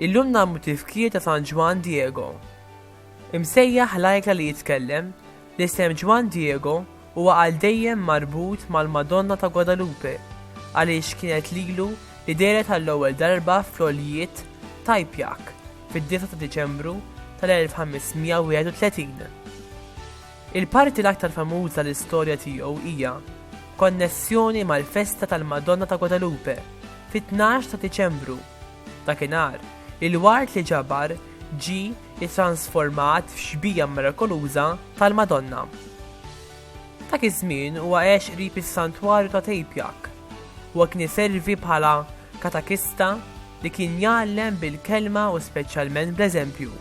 Illum nagħmlu tifkir ta' San Ġwann Diego. Imsejjaħ l-ajkla li jitkellem, l-isem Ġwann Diego huwa għal dejjem marbut mal-Madonna ta' Guadalupe għaliex kienet lilu li deret għall-ewwel darba fl-għoljiet Tajpjak fid-9 ta' Diċembru tal-1531. Il-parti l-aktar famuża l-istorja tiegħu hija konnessjoni mal-festa tal-Madonna ta' Guadalupe fit-12 ta' Diċembru. Dakinhar, il-wart li ġabar ġi ittransformat f'xbija mirakoluża tal-Madonna. Dak iż-żmien huwa għex qrib is-santwarju ta' Tajpjak u kien iservi bħala katakista li kien jgħallem bil-kelma u speċjalment bl-eżempju.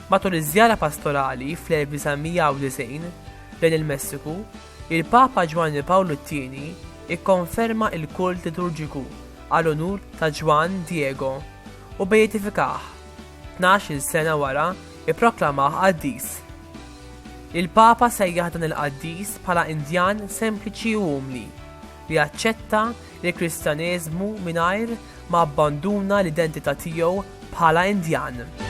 Matul iż-żjara pastorali fl-1990 lejn il-Messiku, il-Papa Ġwann Pawlu II ikkonferma l-kult liturġiku għal onur ta' Ġwann Diego u beatifikah 12 sena wara ipproklamah qaddis. Il-Papa sejjaħ dan il-qaddis bħala Indjan sempliċi u umli li jaċċetta l-Kristjaneżmu mingħajr ma abbanduna l-identità tiegħu bħala Indjan.